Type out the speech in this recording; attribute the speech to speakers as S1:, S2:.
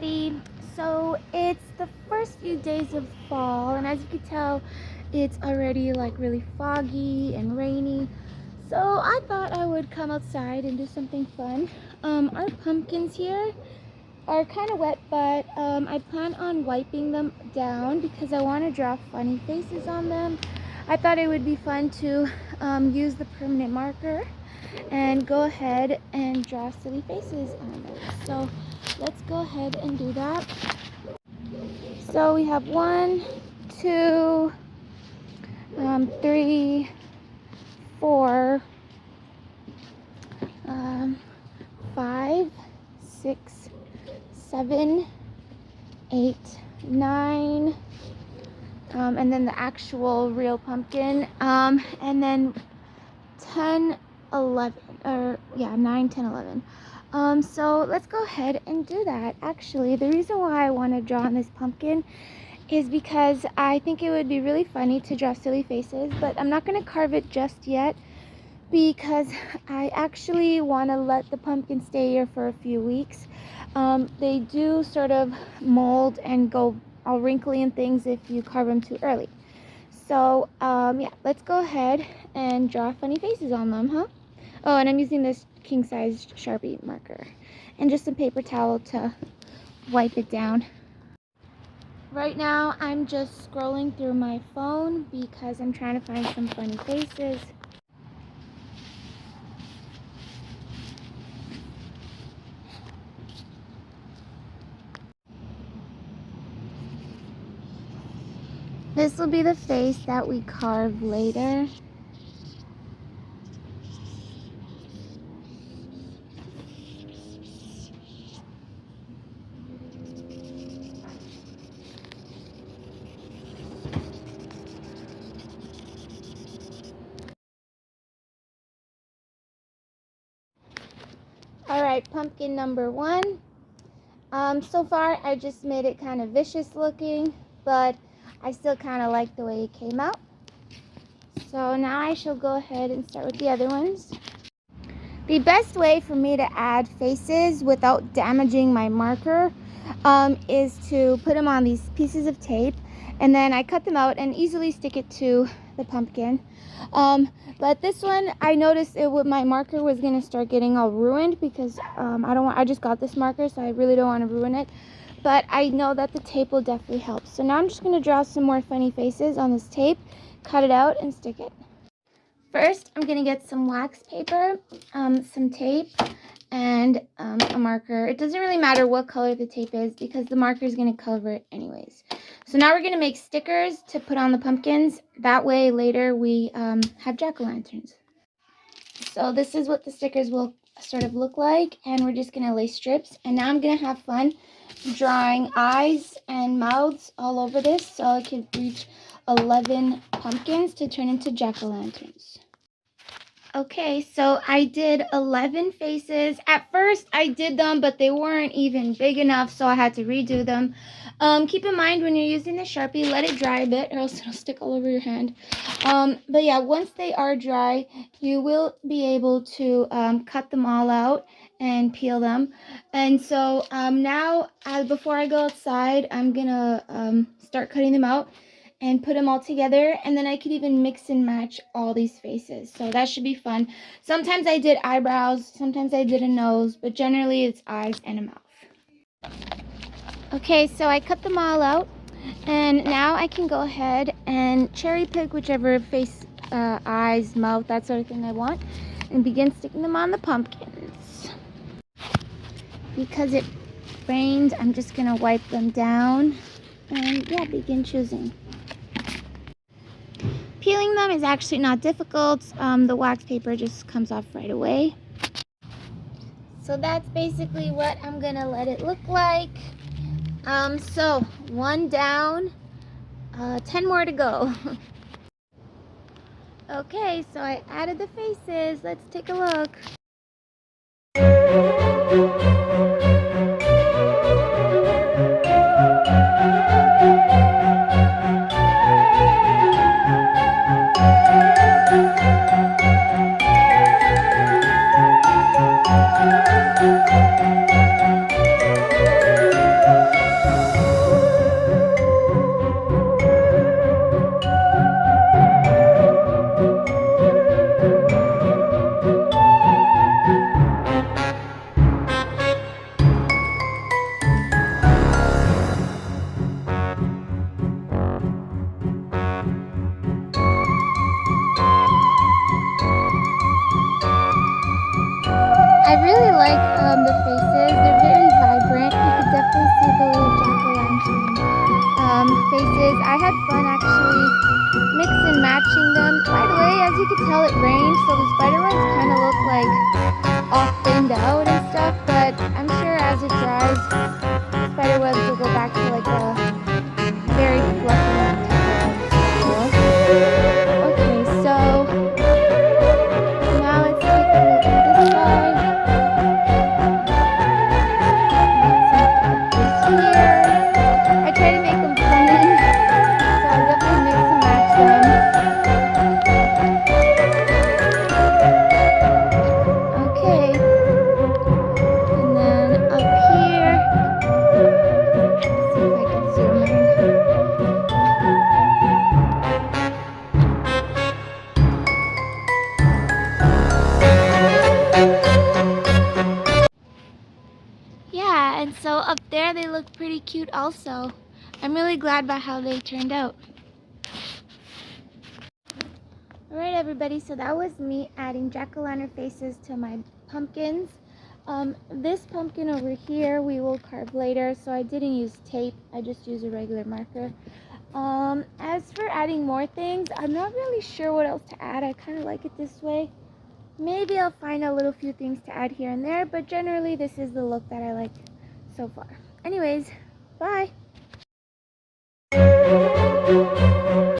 S1: everybody. So it's the first few days of fall, and as you can tell, it's already like really foggy and rainy. So I thought I would come outside and do something fun. Our pumpkins here are kind of wet, but I plan on wiping them down because I want to draw funny faces on them. I thought it would be fun to use the permanent marker and go ahead and draw silly faces on them. So let's go ahead and do that. So we have 1, 2, 3, 4, 5, 6, 7, 8, 9, and then the actual real pumpkin, and then 10, 11, or yeah, 9, 10, 11. So let's go ahead and do that. Actually, the reason why I want to draw on this pumpkin is because I think it would be really funny to draw silly faces, but I'm not going to carve it just yet because I actually want to let the pumpkin stay here for a few weeks. They do sort of mold and go all wrinkly and things if you carve them too early. So yeah, let's go ahead and draw funny faces on them, huh? Oh, and I'm using this king-size Sharpie marker and just some paper towel to wipe it down. Right now, I'm just scrolling through my phone because I'm trying to find some funny faces. This will be the face that we carve later. Alright, pumpkin number 1. So far I just made it kind of vicious looking, but I still kind of like the way it came out. So now I shall go ahead and start with the other ones. The best way for me to add faces without damaging my marker is to put them on these pieces of tape, and then I cut them out and easily stick it to the pumpkin. But this one, I noticed my marker was gonna start getting all ruined because I just got this marker, so I really don't want to ruin it. But I know that the tape will definitely help. So now I'm just gonna draw some more funny faces on this tape, cut it out, and stick it. First, I'm gonna get some wax paper, some tape, and a marker. It doesn't really matter what color the tape is because the marker is gonna cover it anyways. So now we're gonna make stickers to put on the pumpkins. That way later we have jack-o'-lanterns. So this is what the stickers will sort of look like, and we're just gonna lay strips. And now I'm gonna have fun drawing eyes and mouths all over this so I can reach 11 pumpkins to turn into jack-o'-lanterns. Okay, so I did 11 faces. At first I did them, but they weren't even big enough, so I had to redo them. Keep in mind when you're using the Sharpie, let it dry a bit or else it'll stick all over your hand. But yeah, once they are dry, you will be able to cut them all out and peel them. And so now, before I go outside, I'm gonna start cutting them out and put them all together, and then I could even mix and match all these faces, so that should be fun. Sometimes I did eyebrows, sometimes I did a nose, but generally it's eyes and a mouth. Okay, so I cut them all out, and now I can go ahead and cherry pick whichever face, eyes, mouth, that sort of thing I want, and begin sticking them on the pumpkins. Because it rained, I'm just gonna wipe them down and yeah, begin choosing. Peeling them is actually not difficult. The wax paper just comes off right away. So that's basically what I'm gonna let it look like. So 1 down, 10 more to go. Okay, so I added the faces. Let's take a look. I really like the faces. They're very vibrant. You could definitely see the little jack-o'-lantern faces. I had fun actually mix and matching them. By the way, as you can tell, it rained, so the spider webs kind of look like all thinned out and stuff, but I'm sure as it dries, the spider webs will go back to like a very fluffy style. Okay, so now let's take a look at this side. Here. I try to make them funny, so I'll definitely mix and match them. Okay. And then up here, let's see if I can zoom in. Yeah, and so up there they look pretty cute also. I'm really glad about how they turned out. Alright everybody, so that was me adding jack-o'-lantern faces to my pumpkins. This pumpkin over here we will carve later, so I didn't use tape, I just used a regular marker. As for adding more things, I'm not really sure what else to add. I kind of like it this way. Maybe I'll find a little few things to add here and there, but generally this is the look that I like so far. Anyways, bye!